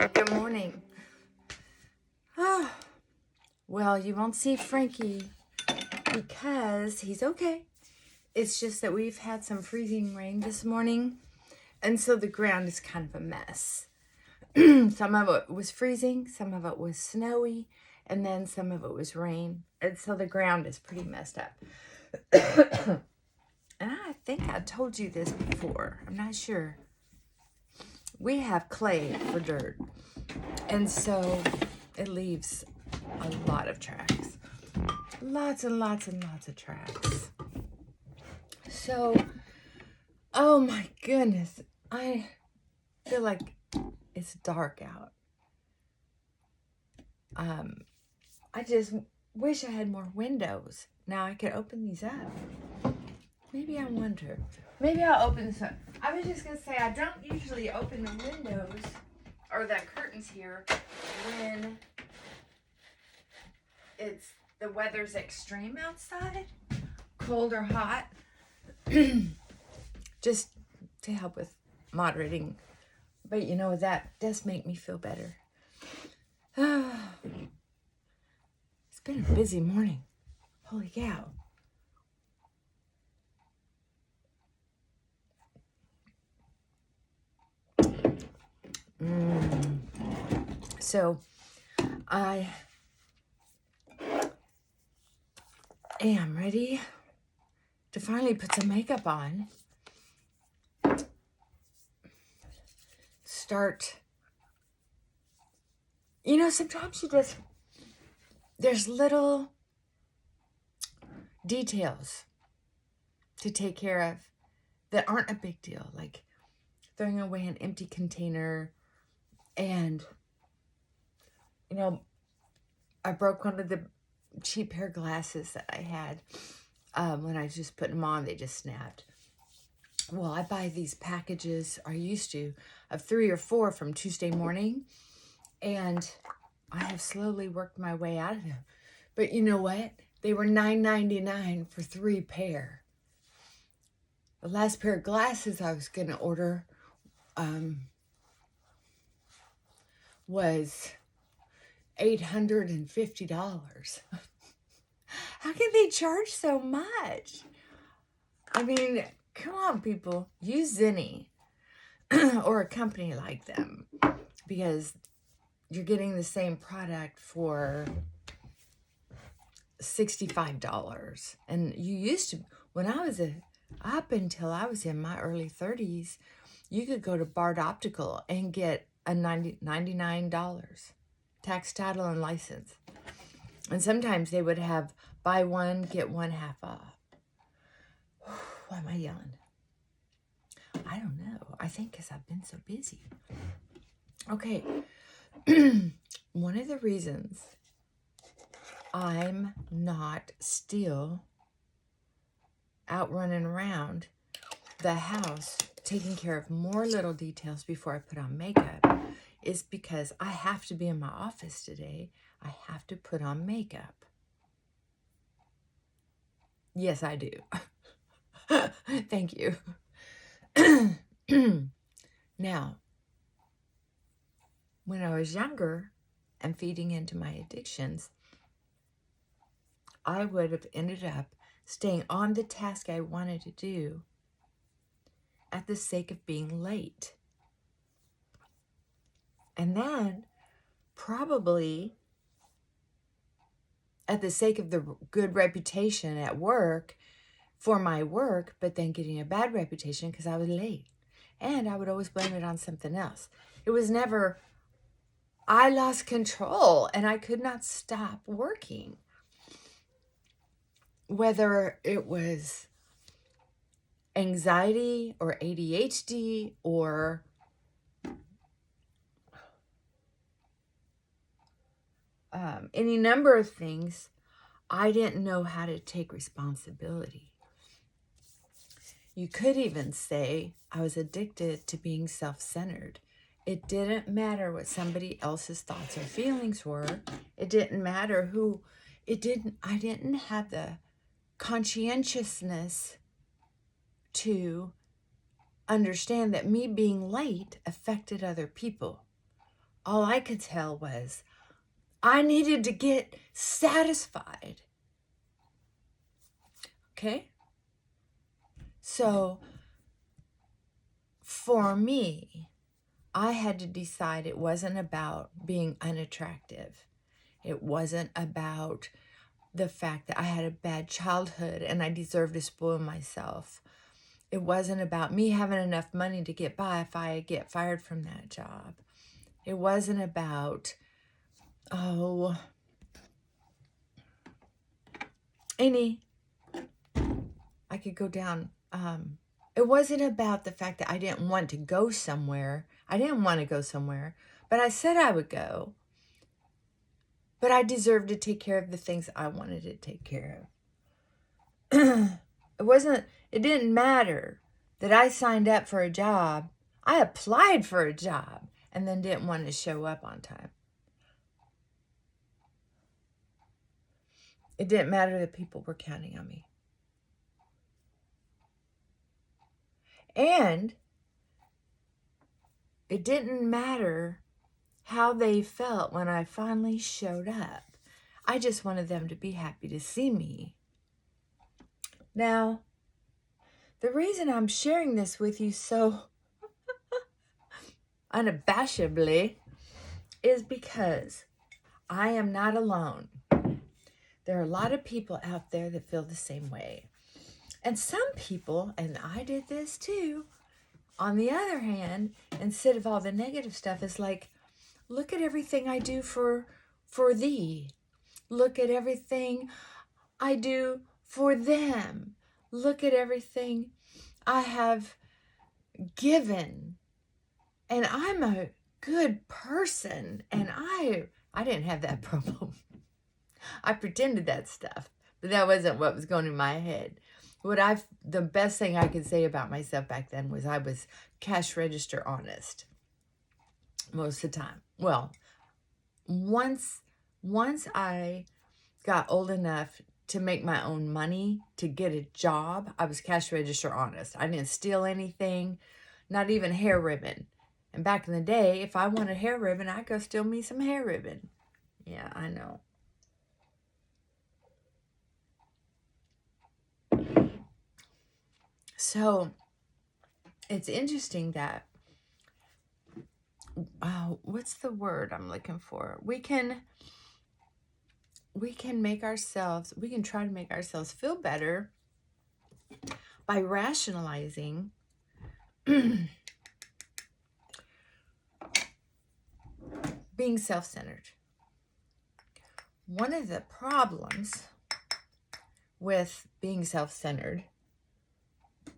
Good morning. Oh, well, you won't see Frankie because he's okay. It's just that we've had some freezing rain this morning, and so the ground is kind of a mess. Some of it was freezing, some of it was snowy, and then some of it was rain. And so the ground is pretty messed up. And I think I told you this before. I'm not sure. We have clay for dirt. And so it leaves a lot of tracks. Lots and lots and lots of tracks. So, oh my goodness. I feel like it's dark out. I just wish I had more windows. Now I could open these up. Maybe I wonder. Maybe I'll open this up. I was just going to say, I don't usually open the windows or the curtains here when the weather's extreme outside, cold or hot, just to help with moderating. But you know, that does make me feel better. It's been a busy morning. Holy cow. So I am ready to finally put some makeup on. Start. You know, sometimes there's little details to take care of that aren't a big deal, like throwing away an empty container. And, you know, I broke one of the cheap pair of glasses that I had. When I just put them on, they just snapped. Well, I buy these packages, or I used to, of 3 or 4 from Tuesday Morning. And I have slowly worked my way out of them. But you know what? They were $9.99 for 3 pair. The last pair of glasses I was going to order was $850. How can they charge so much? I mean, come on, people. Use Zenni or a company like them, because you're getting the same product for $65. And you used to, when I was up until I was in my early 30s, you could go to Bard Optical and get a $99, tax, title, and license. And sometimes they would have buy one, get one half off. Why am I yelling? I don't know. I think because I've been so busy. Okay. One of the reasons I'm not still out running around the house taking care of more little details before I put on makeup is because I have to be in my office today. I have to put on makeup. Yes, I do. Thank you. Now, when I was younger and feeding into my addictions, I would have ended up staying on the task I wanted to do at the sake of being late. And then probably at the sake of the good reputation at work for my work, but then getting a bad reputation because I was late. And I would always blame it on something else. It was never, I lost control and I could not stop working. Whether it was anxiety or ADHD or any number of things, I didn't know how to take responsibility. You could even say I was addicted to being self-centered. It didn't matter what somebody else's thoughts or feelings were. It didn't matter who, I didn't have the conscientiousness to understand that me being late affected other people. all I could tell was I needed to get satisfied. Okay? So for me, I had to decide it wasn't about being unattractive. It wasn't about the fact that I had a bad childhood and I deserved to spoil myself. It wasn't about me having enough money to get by if I get fired from that job. It wasn't about, I could go down. It wasn't about the fact that I didn't want to go somewhere. I didn't want to go somewhere, but I said I would go. But I deserved to take care of the things I wanted to take care of. It didn't matter that I signed up for a job. I applied for a job and then didn't want to show up on time. It didn't matter that people were counting on me. And it didn't matter how they felt when I finally showed up. I just wanted them to be happy to see me. Now, the reason I'm sharing this with you so unabashedly is because I am not alone. There are a lot of people out there that feel the same way. And some people, and I did this too, on the other hand, instead of all the negative stuff, is like, look at everything I do for thee. Look at everything I do for them. Look at everything I have given. And I'm a good person. And I didn't have that problem. I pretended that stuff, but that wasn't what was going in my head. The best thing I could say about myself back then was I was cash register honest most of the time. Well, once I got old enough to make my own money, to get a job, I was cash register honest. I didn't steal anything, not even hair ribbon. And back in the day, if I wanted hair ribbon, I'd go steal me some hair ribbon. Yeah, I know. So it's interesting that, what's the word I'm looking for? We can try to make ourselves feel better by rationalizing being self-centered. One of the problems with being self-centered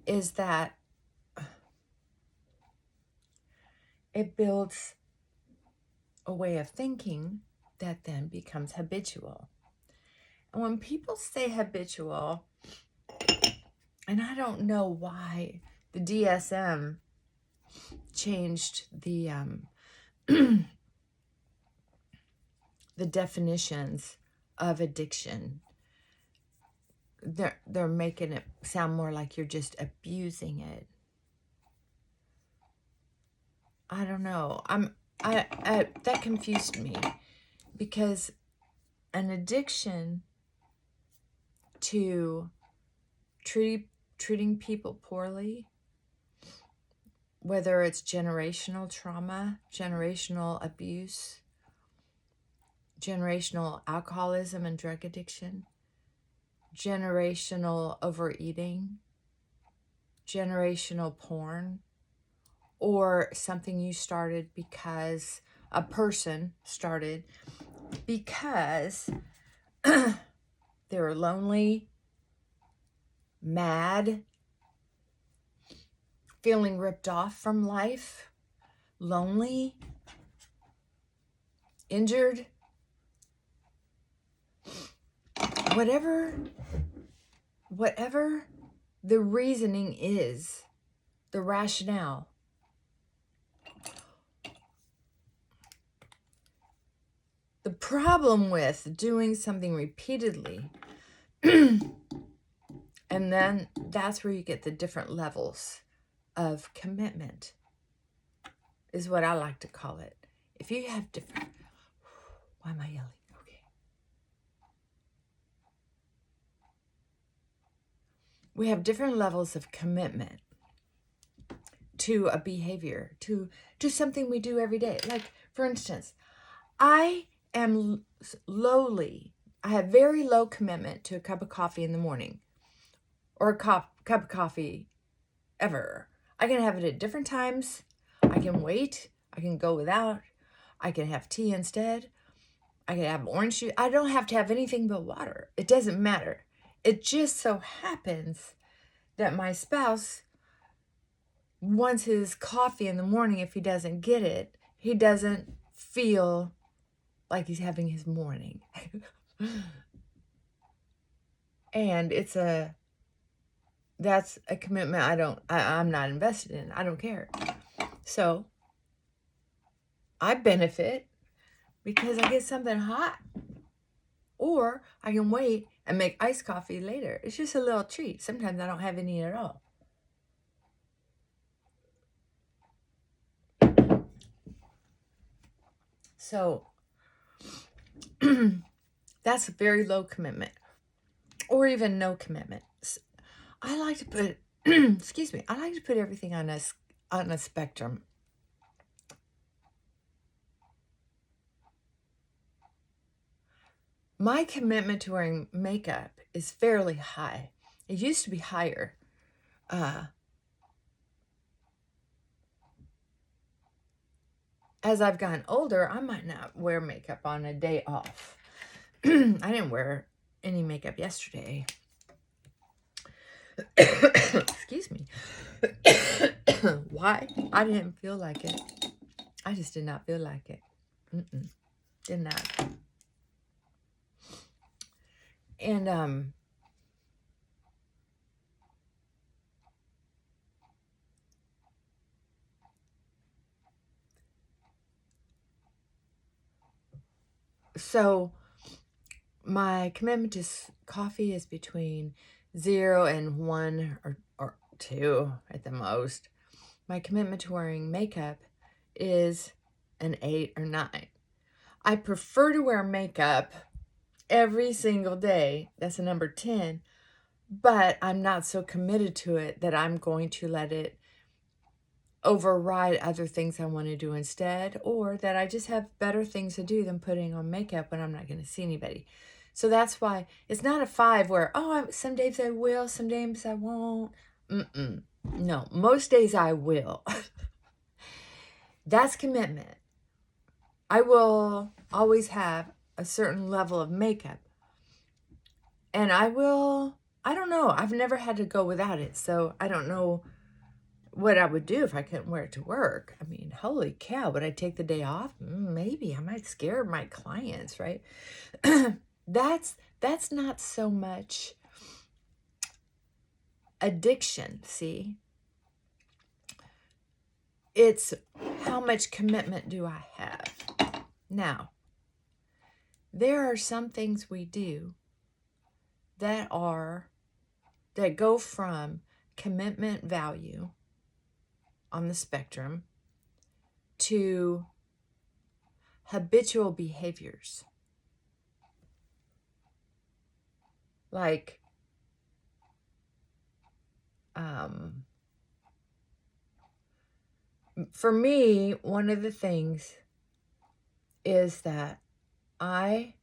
is that it builds a way of thinking that then becomes habitual. And when people say habitual, and I don't know why the DSM changed the the definitions of addiction. They're making it sound more like you're just abusing it. I don't know. That confused me, because an addiction to treating people poorly, whether it's generational trauma, generational abuse, generational alcoholism and drug addiction, generational overeating, generational porn, or something you started because a person started because they were lonely, mad, feeling ripped off from life, lonely, injured, whatever the reasoning is, the rationale. The problem with doing something repeatedly, and then that's where you get the different levels of commitment, is what I like to call it. if you have different, why am I yelling? Okay. We have different levels of commitment to a behavior, to something we do every day. Like, for instance, I am I have very low commitment to a cup of coffee in the morning, or a cup of coffee ever. I can have it at different times. I can wait. I can go without. I can have tea instead. I can have orange juice. I don't have to have anything but water. It doesn't matter. It just so happens that my spouse wants his coffee in the morning. If he doesn't get it, he doesn't feel like he's having his morning. And that's a commitment I'm not invested in. I don't care. So I benefit because I get something hot, or I can wait and make iced coffee later. It's just a little treat. Sometimes I don't have any at all. So that's a very low commitment, or even no commitment. I like to put, excuse me, I like to put everything on a spectrum. My commitment to wearing makeup is fairly high. It used to be higher. As I've gotten older, I might not wear makeup on a day off. I didn't wear any makeup yesterday. Excuse me. Why? I didn't feel like it. I just did not feel like it. Did not. And so my commitment to coffee is between 0 and 1 or 2 at the most. My commitment to wearing makeup is an 8 or 9. I prefer to wear makeup every single day. That's a number 10. But I'm not so committed to it that I'm going to let it override other things I want to do instead, or that I just have better things to do than putting on makeup when I'm not going to see anybody. So that's why it's not a 5 where, some days I will, some days I won't. No, most days I will. That's commitment. I will always have a certain level of makeup. And I don't know. I've never had to go without it. So I don't know what I would do if I couldn't wear it to work. I mean, holy cow, would I take the day off? Maybe. I might scare my clients, right? That's not so much addiction, see? It's how much commitment do I have? Now, there are some things we do that go from commitment value on the spectrum to habitual behaviors. Like, for me, one of the things is that I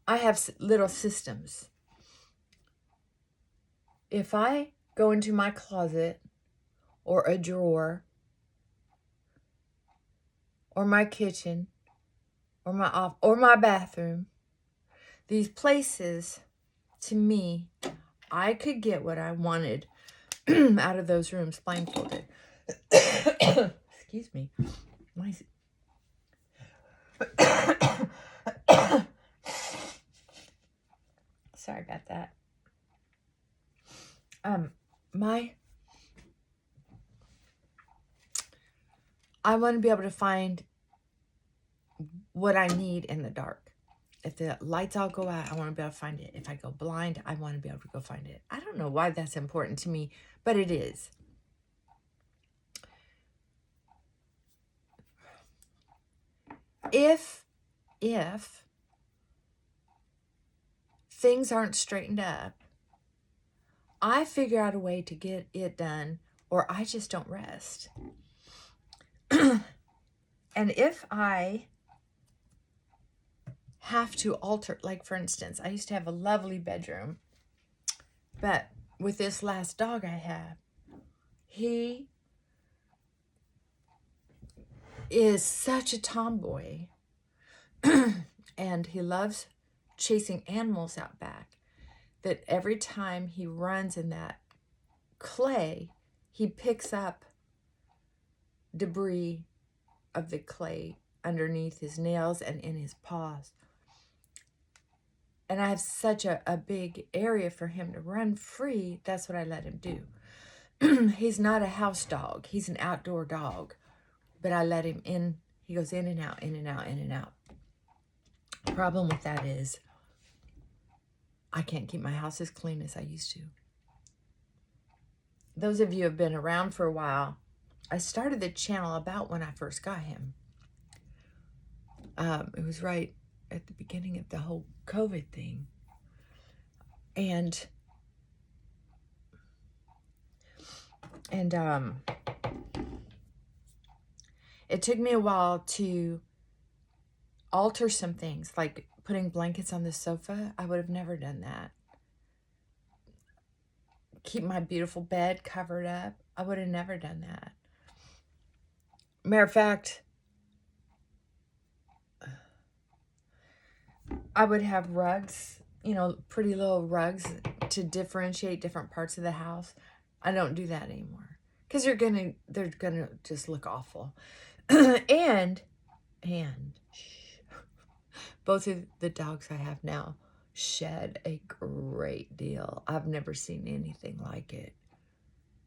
have little systems. If I go into my closet or a drawer or my kitchen or my bathroom, these places, to me, I could get what I wanted out of those rooms blindfolded. Excuse me. Sorry about that. I want to be able to find what I need in the dark. If the lights all go out, I want to be able to find it. If I go blind, I want to be able to go find it. I don't know why that's important to me, but it is. if things aren't straightened up, I figure out a way to get it done, or I just don't rest. And if I have to alter, like for instance, I used to have a lovely bedroom, but with this last dog I have, he is such a tomboy and he loves chasing animals out back that every time he runs in that clay, he picks up debris of the clay underneath his nails and in his paws. And I have such a big area for him to run free. That's what I let him do. He's not a house dog. He's an outdoor dog. But I let him in. He goes in and out, in and out, in and out. The problem with that is I can't keep my house as clean as I used to. Those of you who have been around for a while, I started the channel about when I first got him. It was right at the beginning of the whole COVID thing. And it took me a while to alter some things, like putting blankets on the sofa. I would have never done that. Keep my beautiful bed covered up. I would have never done that. Matter of fact, I would have rugs, you know, pretty little rugs to differentiate different parts of the house. I don't do that anymore because they're gonna just look awful. and both of the dogs I have now shed a great deal. I've never seen anything like it.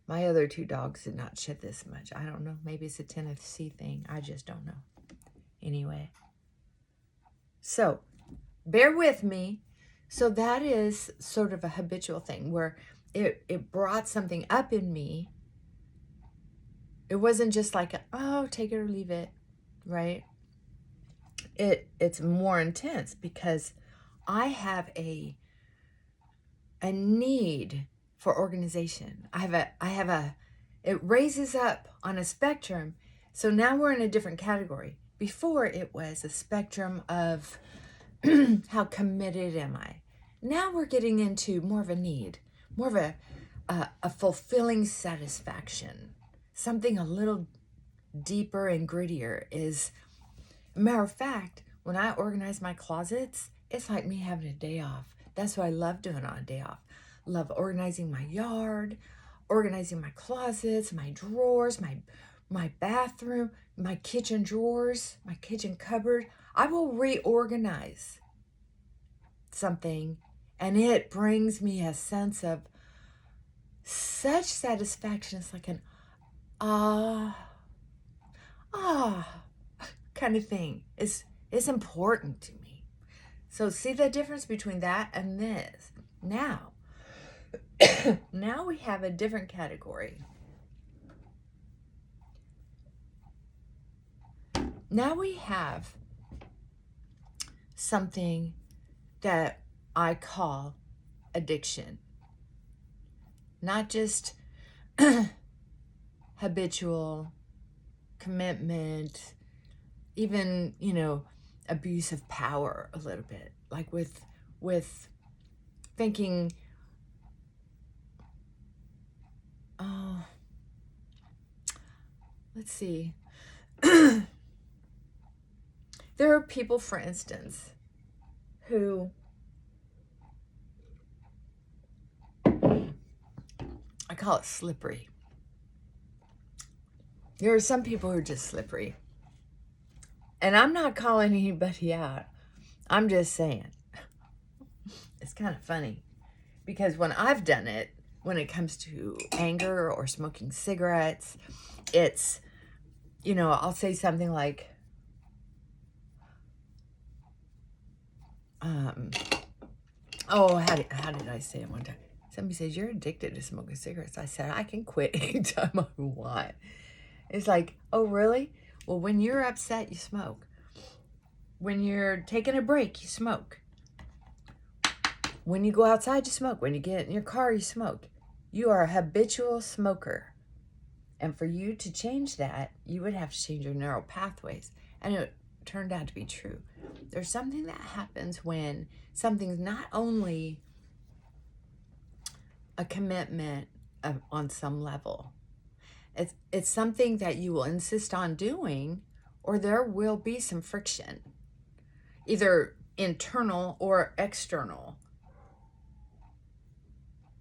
My other two dogs did not shed this much. I don't know. Maybe it's a Tennessee thing. I just don't know. Anyway. So, bear with me. So that is sort of a habitual thing where it brought something up in me. It wasn't just like, oh, take it or leave it, right? It's more intense because I have a need for organization. It raises up on a spectrum. So now we're in a different category. Before it was a spectrum of how committed am I? Now we're getting into more of a need, more of a fulfilling satisfaction. Something a little deeper and grittier is, matter of fact, when I organize my closets, it's like me having a day off. That's what I love doing on a day off. Love organizing my yard, organizing my closets, my drawers, my bathroom, my kitchen drawers, my kitchen cupboard. I will reorganize something and it brings me a sense of such satisfaction. It's like an kind of thing. It's important to me. So see the difference between that and this. Now we have a different category. Now we have something that I call addiction. Not just habitual commitment, even, abuse of power a little bit. Like with thinking, let's see. There are people, for instance, who I call it slippery. There are some people who are just slippery. And I'm not calling anybody out. I'm just saying. It's kind of funny. Because when I've done it, when it comes to anger or smoking cigarettes, it's, I'll say something like, how did I say it one time? Somebody says, you're addicted to smoking cigarettes. I said, I can quit anytime I want. It's like, oh, really? Well, when you're upset, you smoke. When you're taking a break, you smoke. When you go outside, you smoke. When you get in your car, you smoke. You are a habitual smoker. And for you to change that, you would have to change your neural pathways. And it turned out to be true. There's something that happens when something's not only a commitment on some level. It's something that you will insist on doing, or there will be some friction, either internal or external.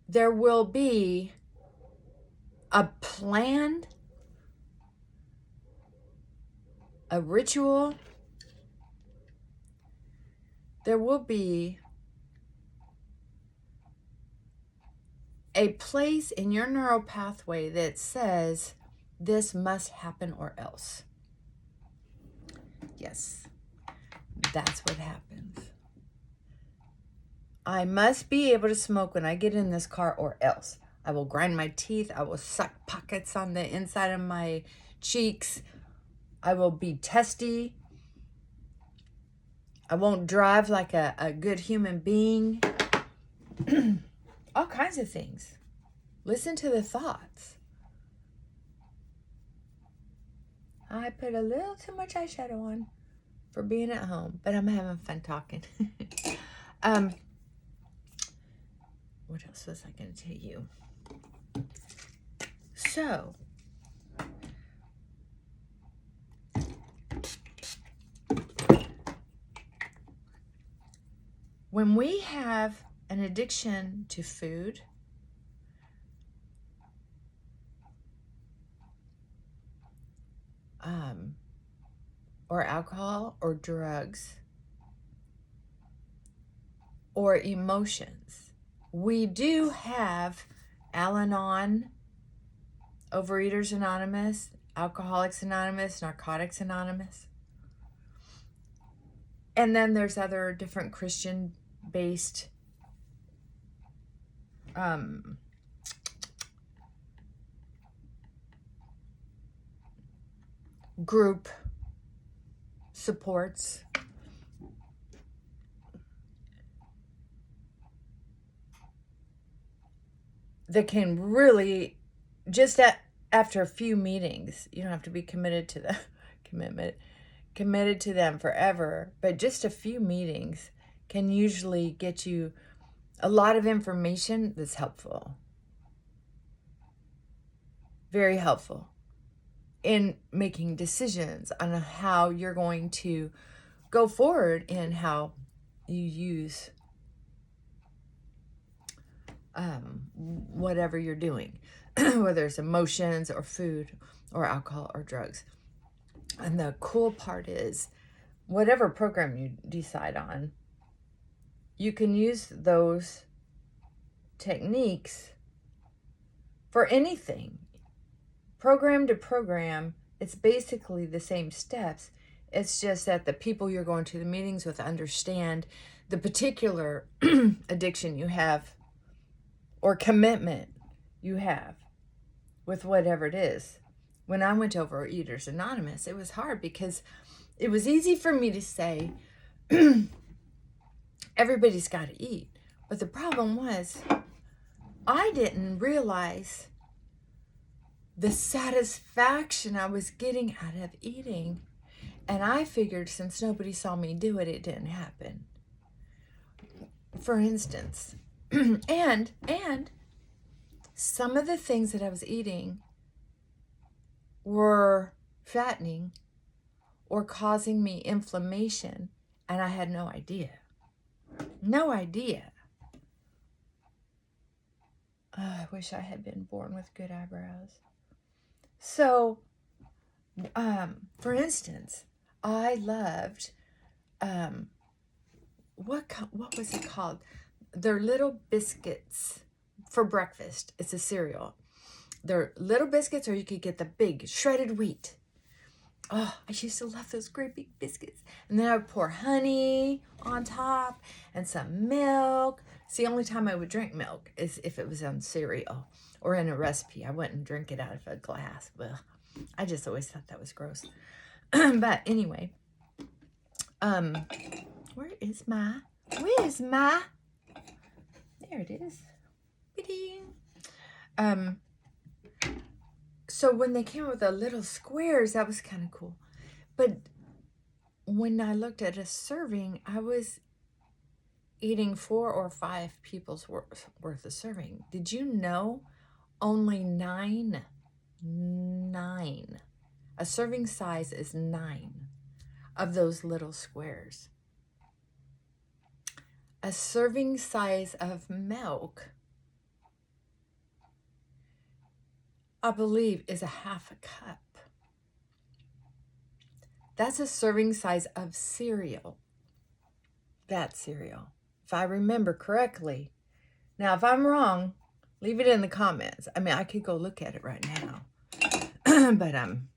There will be a plan, a ritual. There will be a place in your neural pathway that says this must happen or else. Yes, that's what happens. I must be able to smoke when I get in this car or else. I will grind my teeth. I will suck pockets on the inside of my cheeks. I will be testy. I won't drive like a good human being. All kinds of things. Listen to the thoughts. I put a little too much eyeshadow on for being at home, but I'm having fun talking. What else was I going to tell you? So, when we have an addiction to food, or alcohol or drugs or emotions, we do have Al-Anon, Overeaters Anonymous, Alcoholics Anonymous, Narcotics Anonymous. And then there's other different Christian-based group supports. That can really, just after a few meetings, you don't have to be committed to them, committed to them forever, but just a few meetings can usually get you a lot of information that's helpful. Very helpful in making decisions on how you're going to go forward in how you use whatever you're doing, whether it's emotions or food or alcohol or drugs. And the cool part is, whatever program you decide on, you can use those techniques for anything. Program to program, it's basically the same steps. It's just that the people you're going to the meetings with understand the particular addiction you have or commitment you have with whatever it is. When I went to Overeaters Anonymous, it was hard because it was easy for me to say, everybody's got to eat. But the problem was, I didn't realize the satisfaction I was getting out of eating. And I figured since nobody saw me do it, it didn't happen. For instance, and some of the things that I was eating were fattening or causing me inflammation, and I had no idea. No idea. Oh, I wish I had been born with good eyebrows. So, for instance, I loved, what was it called? They're little biscuits for breakfast. It's a cereal. They're little biscuits, or you could get the big shredded wheat. Oh, I used to love those great big biscuits. And then I would pour honey on top and some milk. It's the only time I would drink milk is if it was on cereal or in a recipe. I wouldn't drink it out of a glass. Well, I just always thought that was gross. But anyway, Where's my, there it is. So when they came up with the little squares, that was kind of cool. But when I looked at a serving, I was eating 4 or 5 people's worth of serving. Did you know only 9, a serving size is 9 of those little squares. A serving size of milk, I believe, is a half a cup. That's a serving size of cereal. That cereal, if I remember correctly. Now, if I'm wrong, leave it in the comments. I mean, I could go look at it right now. But I'm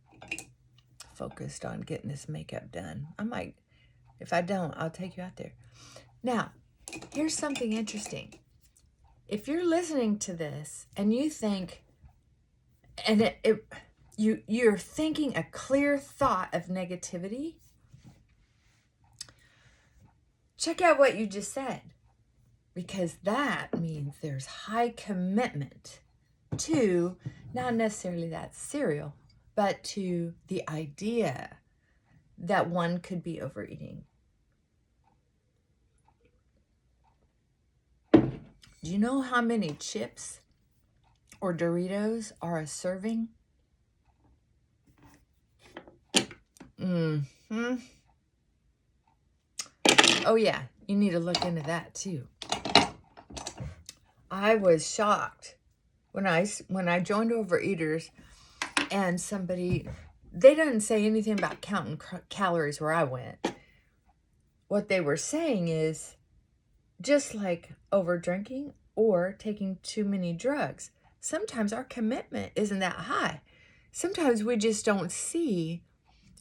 focused on getting this makeup done. I might, if I don't, I'll take you out there. Now, here's something interesting. If you're listening to this and you think, and you're thinking a clear thought of negativity, check out what you just said, because that means there's high commitment to not necessarily that cereal, but to the idea that one could be overeating. Do you know how many chips or Doritos are a serving? Oh yeah, you need to look into that too. I was shocked when I joined Overeaters, and somebody, they didn't say anything about counting calories where I went. What they were saying is, just like over drinking or taking too many drugs, sometimes our commitment isn't that high. Sometimes we just don't see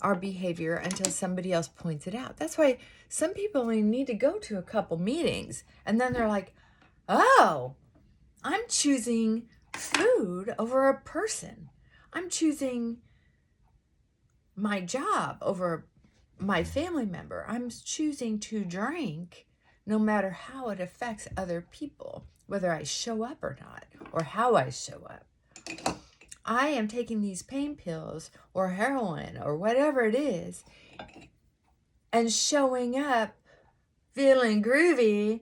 our behavior until somebody else points it out. That's why some people only need to go to a couple meetings, and then they're like, oh, I'm choosing food over a person. I'm choosing my job over my family member. I'm choosing to drink no matter how it affects other people, whether I show up or not, or how I show up. I am taking these pain pills or heroin or whatever it is and showing up feeling groovy.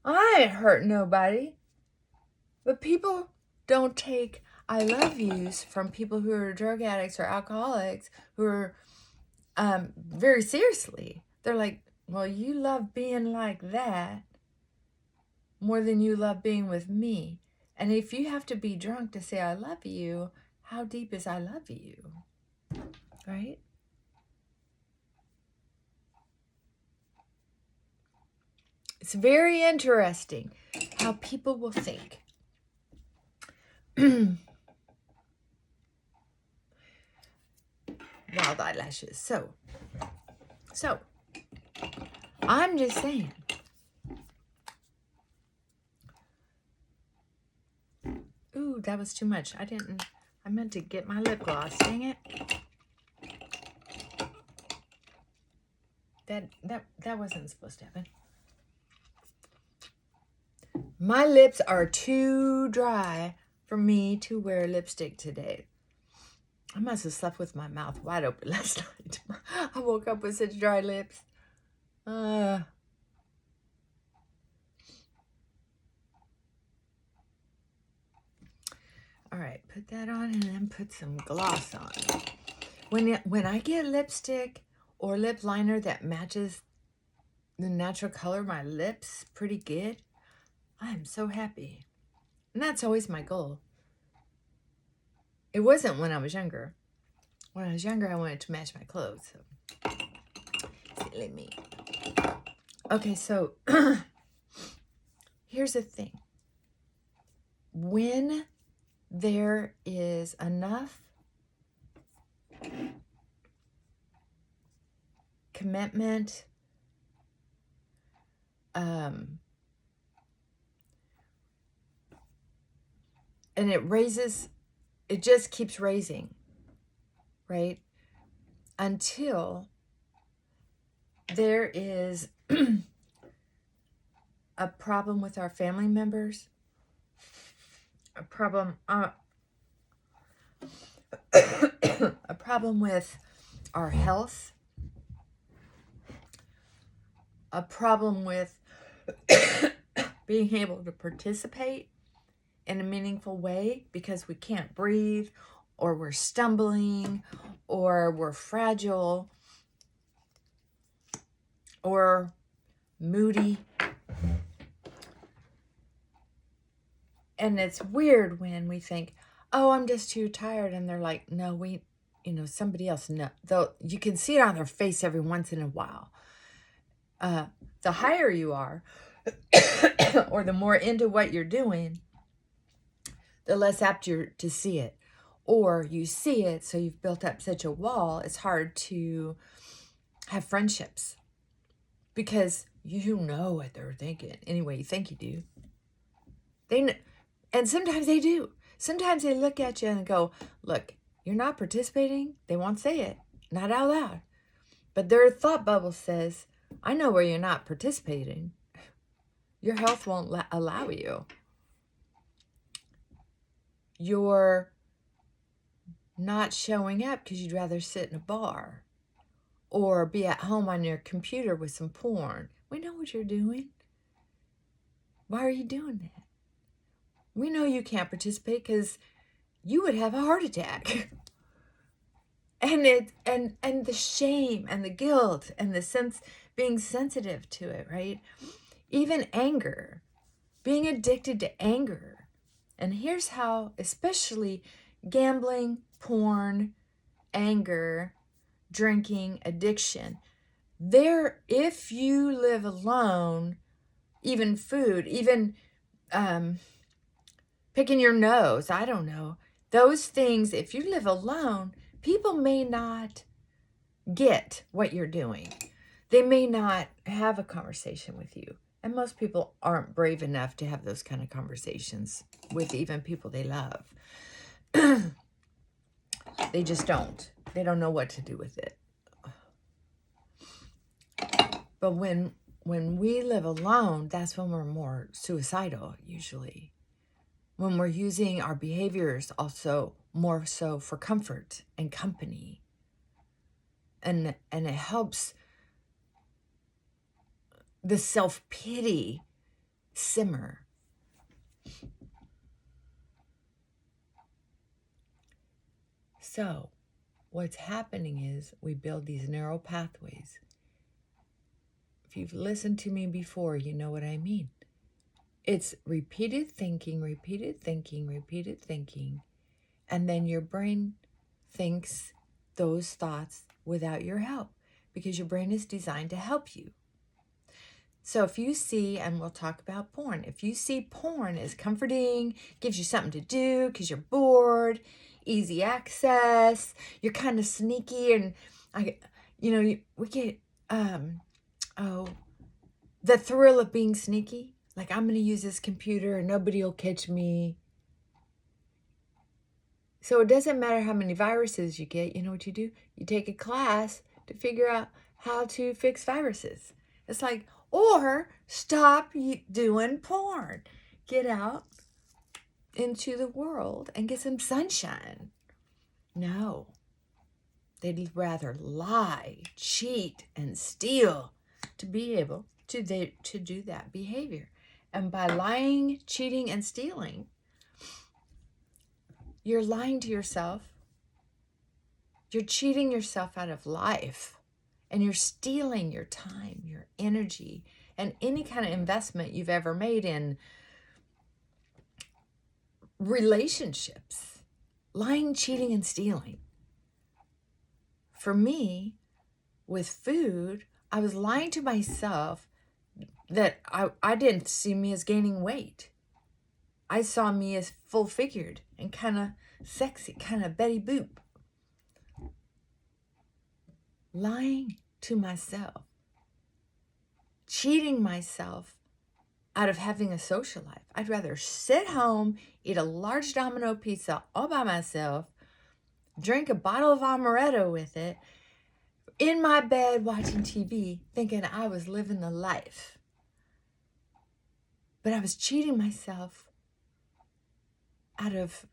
I ain't hurt nobody. But people don't take I love yous from people who are drug addicts or alcoholics who are very seriously. They're like, well, you love being like that more than you love being with me. And if you have to be drunk to say I love you, how deep is I love you? Right? It's very interesting how people will think. Wild eyelashes. So, I'm just saying. Ooh, that was too much. I meant to get my lip gloss. Dang it. That wasn't supposed to happen. My lips are too dry for me to wear lipstick today. I must have slept with my mouth wide open last night. I woke up with such dry lips. All right, put that on and then put some gloss on. When I get lipstick or lip liner that matches the natural color of my lips pretty good, I'm so happy. And that's always my goal. It wasn't when I was younger. When I was younger, I wanted to match my clothes. So, silly me. Okay, so here's the thing. When there is enough commitment, and it just keeps raising, right? Until there is a problem with our family members, a problem, a problem with our health, a problem with being able to participate in a meaningful way because we can't breathe, or we're stumbling, or we're fragile, or moody. And it's weird when we think, oh, I'm just too tired. And they're like, no, somebody else, no. Though you can see it on their face every once in a while. The higher you are, or the more into what you're doing, the less apt you're to see it. Or you see it, so you've built up such a wall, it's hard to have friendships because you know what they're thinking. Anyway, you think you do. And sometimes they do. Sometimes they look at you and go, look, you're not participating. They won't say it, not out loud. But their thought bubble says, I know where you're not participating. Your health won't allow you. You're not showing up because you'd rather sit in a bar or be at home on your computer with some porn. We know what you're doing. Why are you doing that? We know you can't participate because you would have a heart attack. And the shame and the guilt and the sense being sensitive to it, right? Even anger, being addicted to anger. And here's how, especially gambling, porn, anger, drinking, addiction, if you live alone, even food, even picking your nose, I don't know, those things, if you live alone, people may not get what you're doing. They may not have a conversation with you. And most people aren't brave enough to have those kind of conversations with even people they love. They just don't. They don't know what to do with it. But when we live alone, that's when we're more suicidal, usually. When we're using our behaviors also more so for comfort and company. And it helps the self-pity simmer. So what's happening is we build these narrow pathways. If you've listened to me before, you know what I mean. It's repeated thinking, and then your brain thinks those thoughts without your help because your brain is designed to help you. So if you see, and we'll talk about porn, if you see porn as comforting, gives you something to do because you're bored, easy access, you're kind of sneaky, and we get the thrill of being sneaky. Like, I'm going to use this computer and nobody will catch me. So it doesn't matter how many viruses you get. You know what you do? You take a class to figure out how to fix viruses. It's like, or stop doing porn. Get out into the world and get some sunshine. No. They'd rather lie, cheat, and steal to be able to do that behavior. And by lying, cheating, and stealing, you're lying to yourself. You're cheating yourself out of life. And you're stealing your time, your energy, and any kind of investment you've ever made in relationships. Lying, cheating, and stealing. For me, with food, I was lying to myself that I didn't see me as gaining weight. I saw me as full-figured and kind of sexy, kind of Betty Boop. Lying to myself. Cheating myself out of having a social life. I'd rather sit home, eat a large Domino pizza all by myself, drink a bottle of amaretto with it, in my bed watching TV, thinking I was living the life. But I was cheating myself out of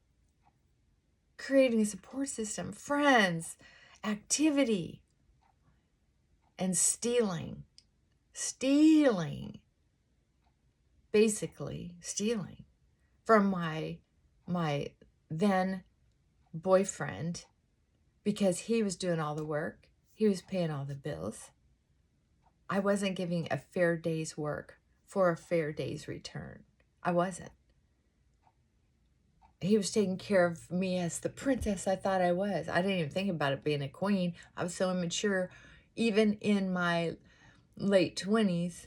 creating a support system, friends, activity, and stealing, basically stealing from my then boyfriend, because he was doing all the work. He was paying all the bills. I wasn't giving a fair day's work for a fair day's return. I wasn't. He was taking care of me as the princess I thought I was. I didn't even think about it being a queen. I was so immature. Even in my late 20s,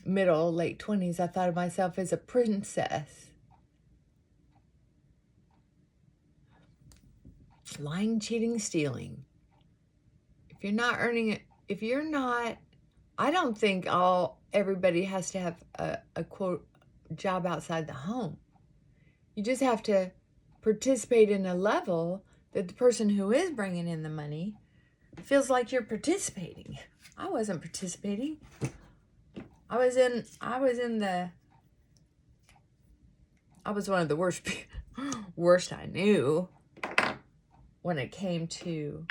late 20s, I thought of myself as a princess. Lying, cheating, stealing. If you're not earning it, I don't think everybody has to have a quote job outside the home. You just have to participate in a level that the person who is bringing in the money feels like you're participating. I wasn't participating. I was one of the worst I knew when it came to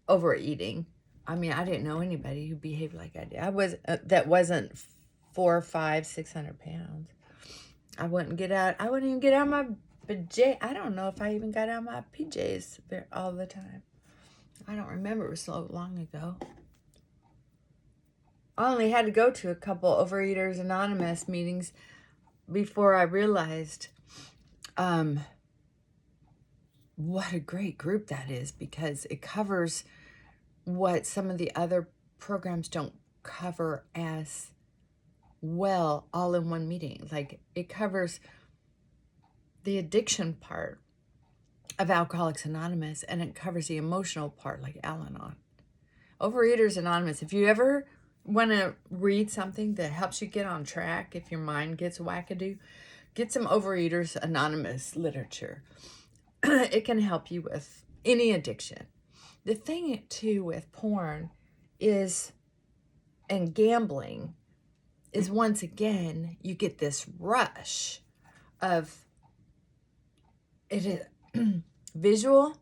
overeating. I mean, I didn't know anybody who behaved like I did. That wasn't 400, 500, 600 pounds. I wouldn't even get out of my PJs. I don't know if I even got out of my PJs all the time. I don't remember. It was so long ago. I only had to go to a couple Overeaters Anonymous meetings before I realized what a great group that is, because it covers what some of the other programs don't cover as well, all in one meeting. Like, it covers the addiction part of Alcoholics Anonymous, and it covers the emotional part, like Al-Anon. Overeaters Anonymous, if you ever want to read something that helps you get on track, if your mind gets wackadoo, get some Overeaters Anonymous literature. It can help you with any addiction. The thing, too, with porn and gambling is, once again, you get this rush of it is visual,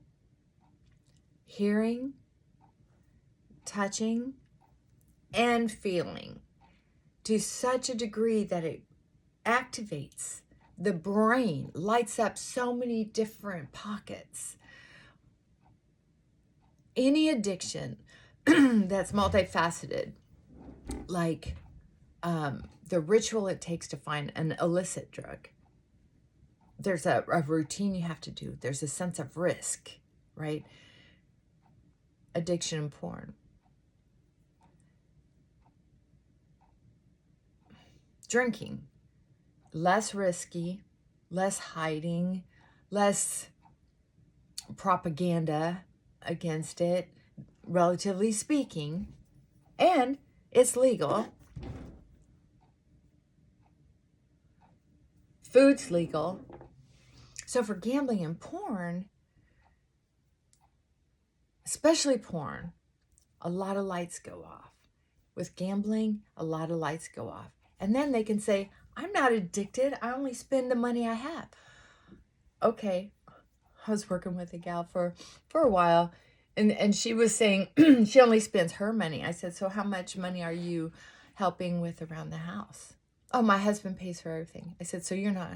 hearing, touching, and feeling to such a degree that it activates the brain, lights up so many different pockets. Any addiction that's multifaceted, like the ritual it takes to find an illicit drug. There's a routine you have to do. There's a sense of risk, right? Addiction and porn. Drinking. Less risky, less hiding, less propaganda against it, relatively speaking, and it's legal. Food's legal. So for gambling and porn, especially porn, a lot of lights go off. With gambling, a lot of lights go off. And then they can say, I'm not addicted. I only spend the money I have. Okay. I was working with a gal for a while, and she was saying she only spends her money. I said, so how much money are you helping with around the house? Oh, my husband pays for everything. I said, so you're not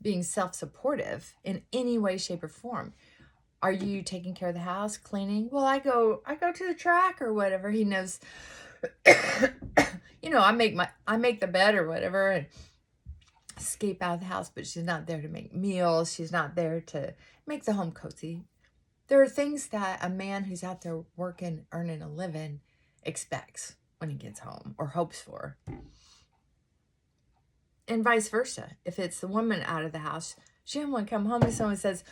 being self-supportive in any way, shape, or form. Are you taking care of the house, cleaning? Well, I go to the track or whatever. He knows, I make the bed or whatever and escape out of the house, but she's not there to make meals. She's not there to make the home cozy. There are things that a man who's out there working, earning a living expects when he gets home or hopes for. And vice versa. If it's the woman out of the house, she doesn't want to come home and someone says,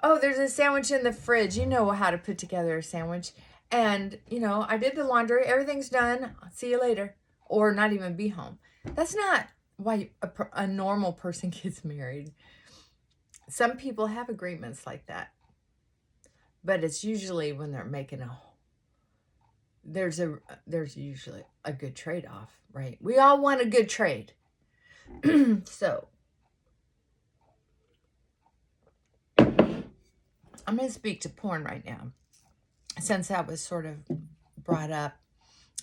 oh, there's a sandwich in the fridge. You know how to put together a sandwich. And, I did the laundry. Everything's done. I'll see you later. Or not even be home. That's not why a normal person gets married. Some people have agreements like that. But it's usually when they're making there's usually a good trade-off, right? We all want a good trade. So I'm going to speak to porn right now, since that was sort of brought up.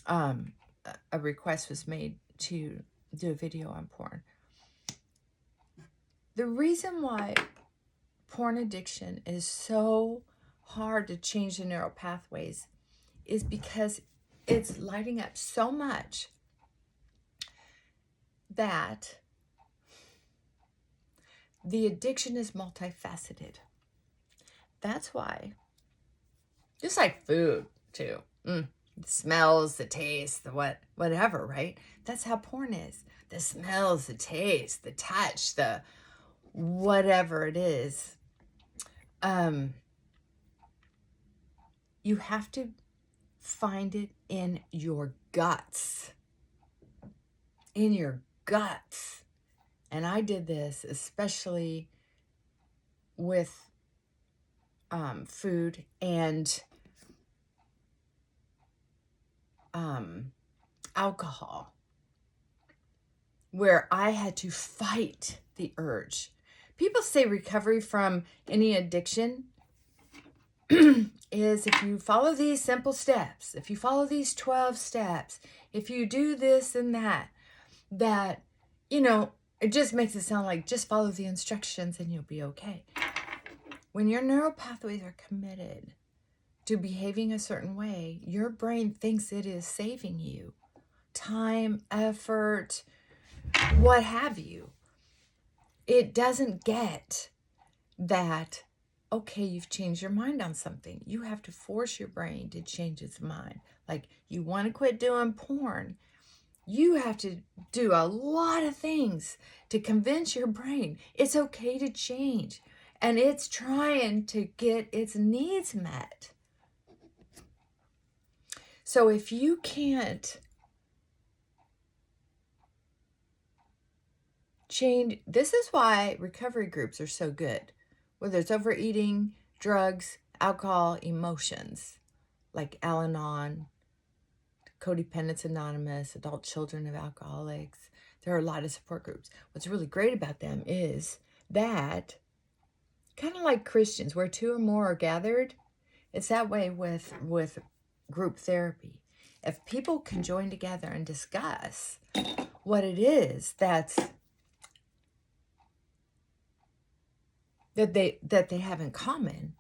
A request was made to do a video on porn. The reason why porn addiction is so hard to change the neural pathways is because it's lighting up so much that the addiction is multifaceted. That's why, just like food too, the smells, the taste, the whatever, right? That's how porn is. The smells, the taste, the touch, the whatever it is. You have to find it in your guts. In your guts. And I did this especially with food and alcohol, where I had to fight the urge. People say recovery from any addiction is if you follow these simple steps, if you follow these 12 steps, if you do this and that, it just makes it sound like just follow the instructions and you'll be okay. When your neural pathways are committed to behaving a certain way, your brain thinks it is saving you time, effort, what have you. It doesn't get that, okay, you've changed your mind on something. You have to force your brain to change its mind. Like, you want to quit doing porn. You have to do a lot of things to convince your brain it's okay to change. And it's trying to get its needs met. So if you can't change, this is why recovery groups are so good. Whether it's overeating, drugs, alcohol, emotions, like Al-Anon, Codependence Anonymous, Adult Children of Alcoholics. There are a lot of support groups. What's really great about them is that, kind of like Christians, where two or more are gathered, it's that way with group therapy. If people can join together and discuss what it is that they have in common,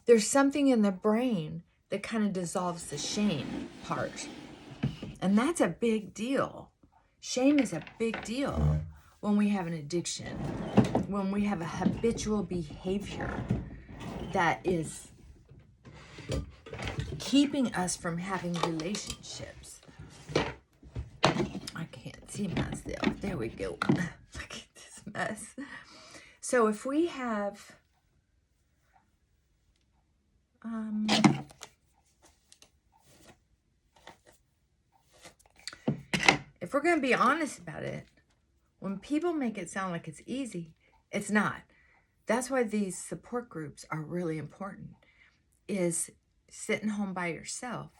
there's something in the brain that kind of dissolves the shame part. And that's a big deal. Shame is a big deal when we have an addiction, when we have a habitual behavior that is keeping us from having relationships. I can't see myself. There we go. Look at this mess. So if we have if we're going to be honest about it, when people make it sound like it's easy, it's not. That's why these support groups are really important. Is sitting home by yourself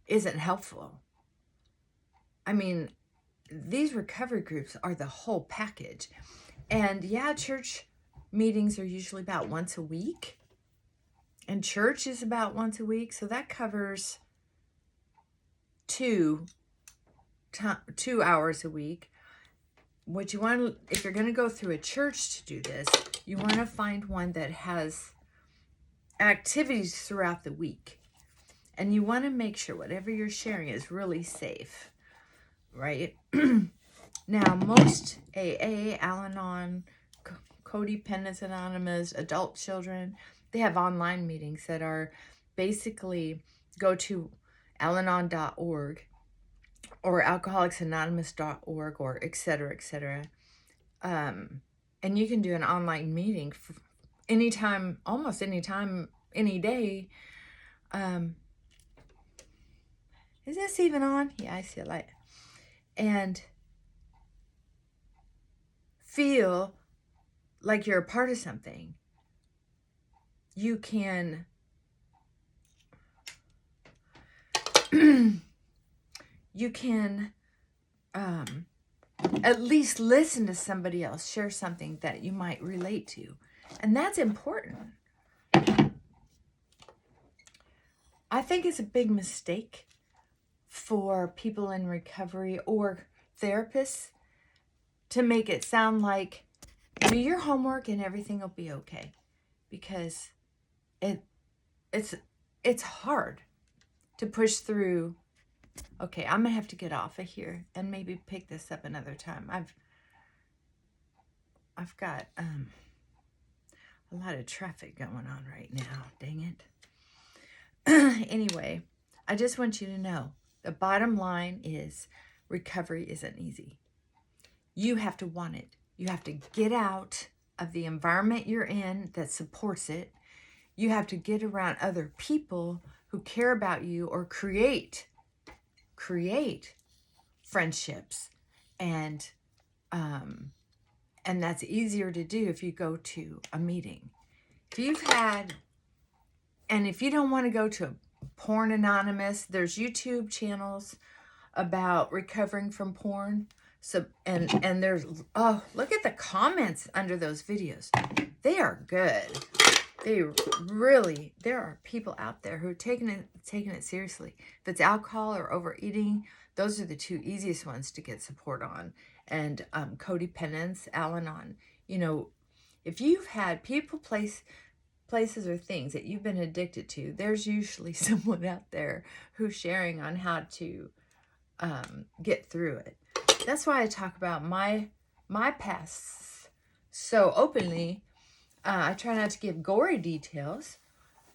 isn't helpful. I mean, these recovery groups are the whole package. And yeah, church meetings are usually about once a week. And church is about once a week. So that covers 2 hours a week. What you want, if you're going to go through a church to do this, you want to find one that has activities throughout the week. And you want to make sure whatever you're sharing is really safe, right? Now, most AA, Al-Anon, Codependence Anonymous, Adult Children, they have online meetings that are basically, go to alanon.org or alcoholicsanonymous.org or et cetera, and you can do an online meeting for anytime, almost anytime, any day. Is this even on? Yeah, I see a light. And feel like you're a part of something. you can you can at least listen to somebody else share something that you might relate to. And that's important. I think it's a big mistake for people in recovery or therapists to make it sound like do your homework and everything will be okay, because it's hard to push through. Okay, I'm gonna have to get off of here and maybe pick this up another time. I've got a lot of traffic going on right now. Dang it. Anyway, I just want you to know the bottom line is recovery isn't easy. You have to want it. You have to get out of the environment you're in that supports it. You have to get around other people who care about you, or create friendships, and that's easier to do if you go to a meeting. If you don't want to go to Porn Anonymous, there's YouTube channels about recovering from porn. So and there's, oh, look at the comments under those videos. They are good. There are people out there who are taking it seriously. If it's alcohol or overeating, those are the two easiest ones to get support on. And codependence, Al-Anon. If you've had people, places or things that you've been addicted to, there's usually someone out there who's sharing on how to get through it. That's why I talk about my past so openly. I try not to give gory details,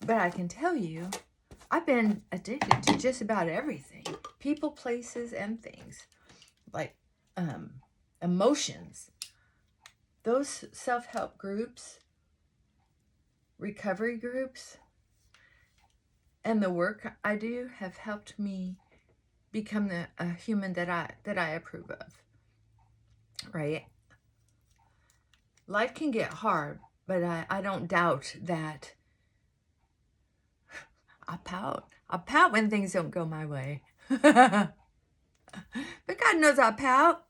but I can tell you I've been addicted to just about everything. People, places, and things. Like emotions. Those self-help groups, recovery groups, and the work I do have helped me become a human that I approve of. Right? Life can get hard, but I don't doubt that I pout. I pout when things don't go my way. But God knows I pout.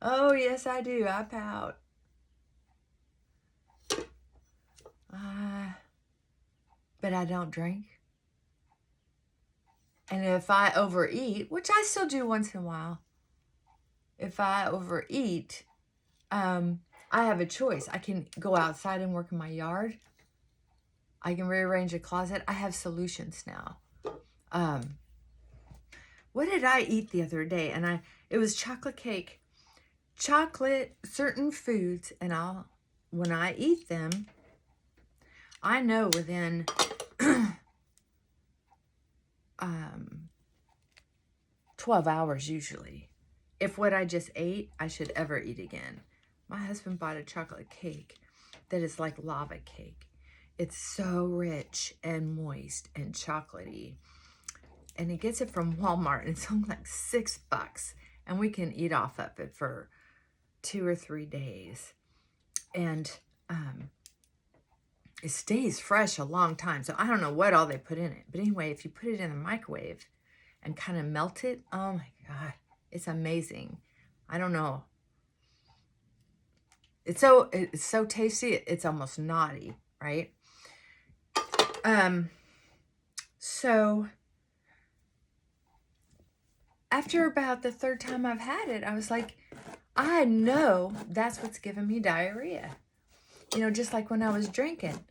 Oh, yes, I do. I pout. But I don't drink. And if I overeat, which I still do once in a while, if I overeat, I have a choice. I can go outside and work in my yard. I can rearrange a closet. I have solutions now. What did I eat the other day? And it was chocolate cake. Chocolate, certain foods, and when I eat them, I know within 12 hours usually, if what I just ate, I should ever eat again. My husband bought a chocolate cake that is like lava cake. It's so rich and moist and chocolatey. And he gets it from Walmart, and it's only like $6. And we can eat off of it for 2 or 3 days. And it stays fresh a long time. So I don't know what all they put in it. But anyway, if you put it in the microwave and kind of melt it, oh my God, it's amazing. I don't know. It's so tasty, it's almost naughty, right? So after about the 3rd time I've had it, I was like, I know that's what's giving me diarrhea. Just like when I was drinking.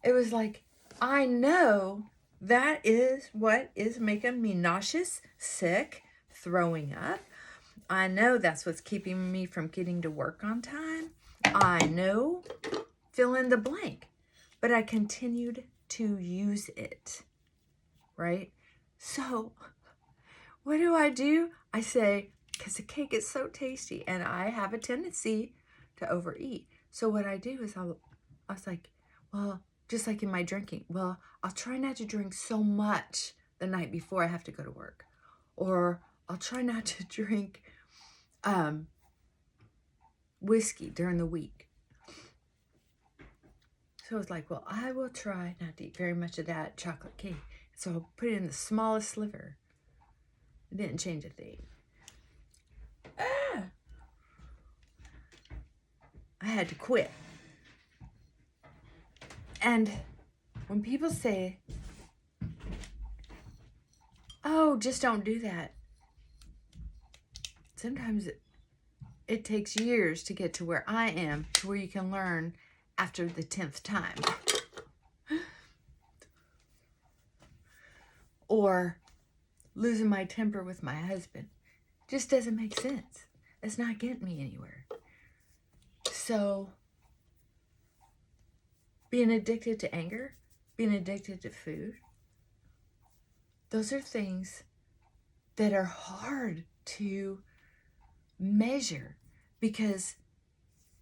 It was like, I know that is what is making me nauseous, sick, throwing up. I know that's what's keeping me from getting to work on time. I know, fill in the blank. But I continued to use it, right? So what do? I say, because the cake is so tasty, and I have a tendency to overeat. So what I do is I was like, well, just like in my drinking, well, I'll try not to drink so much the night before I have to go to work. Or I'll try not to drink whiskey during the week. So it's like, well, I will try not to eat very much of that chocolate cake. So I put it in the smallest sliver. It didn't change a thing. I had to quit. And when people say, oh, just don't do that. Sometimes it takes years to get to where I am, to where you can learn after the 10th time. Or losing my temper with my husband. Just doesn't make sense. It's not getting me anywhere. So, being addicted to anger, being addicted to food, those are things that are hard to measure because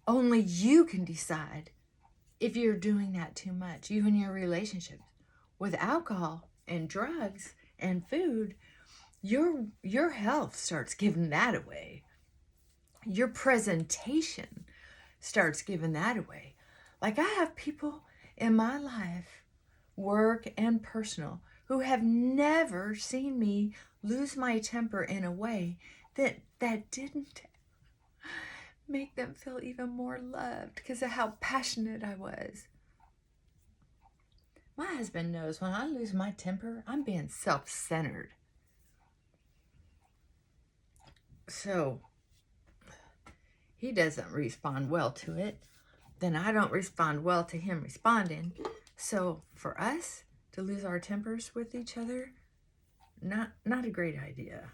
only you can decide if you're doing that too much. You and your relationships with alcohol and drugs and food, your health starts giving that away. Your presentation starts giving that away. Like I have people in my life, work and personal, who have never seen me lose my temper in a way that didn't make them feel even more loved because of how passionate I was. My husband knows when I lose my temper, I'm being self-centered. So he doesn't respond well to it. Then I don't respond well to him responding. So for us to lose our tempers with each other, not a great idea.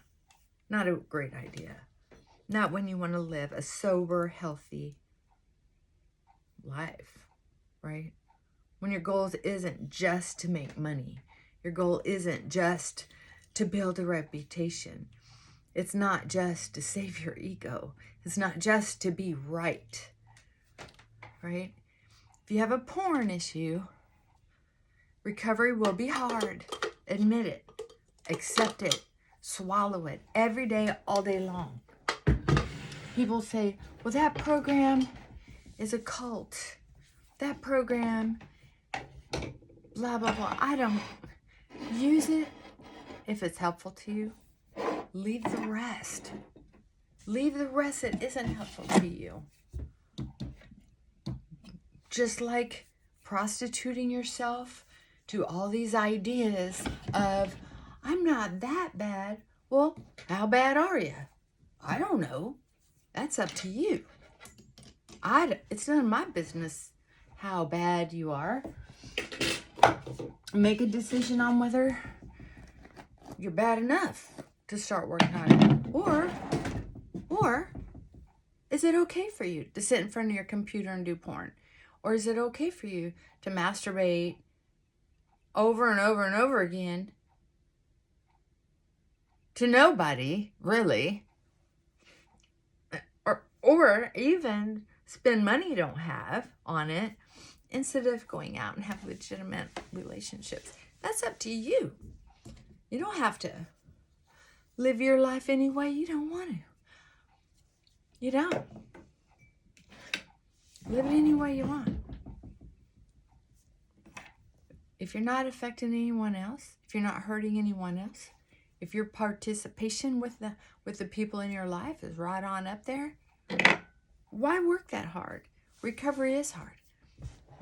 Not a great idea. Not when you want to live a sober, healthy life, right? When your goal isn't just to make money. Your goal isn't just to build a reputation. It's not just to save your ego. It's not just to be right, right? If you have a porn issue, recovery will be hard. Admit it. Accept it. Swallow it. Every day, all day long. People say, well, that program is a cult. That program, blah, blah, blah. I don't use it if it's helpful to you. Leave the rest. Leave the rest that isn't helpful to you. Just like prostituting yourself to all these ideas of, I'm not that bad. Well, how bad are you? I don't know. That's up to you. It's none of my business how bad you are. Make a decision on whether you're bad enough to start working on it. Or is it okay for you to sit in front of your computer and do porn? Or is it okay for you to masturbate over and over and over again to nobody, really? Or even spend money you don't have on it instead of going out and have legitimate relationships. That's up to you. You don't have to live your life any way you don't want to. You don't. Live it any way you want. If you're not affecting anyone else, if you're not hurting anyone else, if your participation with the people in your life is right on up there, why work that hard? Recovery is hard.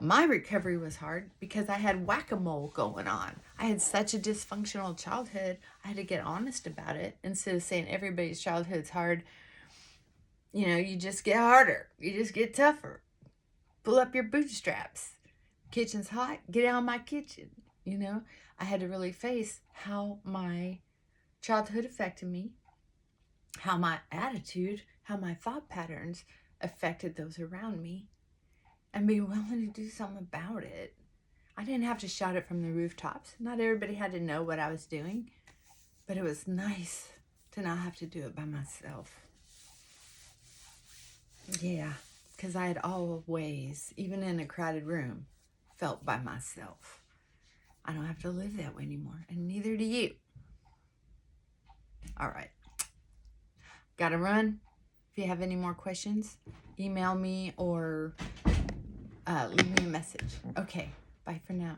My recovery was hard because I had whack-a-mole going on. I had such a dysfunctional childhood. I had to get honest about it instead of saying everybody's childhood's hard. You know, you just get harder. You just get tougher. Pull up your bootstraps. Kitchen's hot. Get out of my kitchen. You know, I had to really face how my childhood affected me, how my attitude, how my thought patterns affected those around me, and be willing to do something about it. I didn't have to shout it from the rooftops. Not everybody had to know what I was doing, but it was nice to not have to do it by myself. Yeah, because I had always, even in a crowded room, felt by myself. I don't have to live that way anymore, and neither do you. All right. Gotta run. If you have any more questions, email me or leave me a message. Okay, bye for now.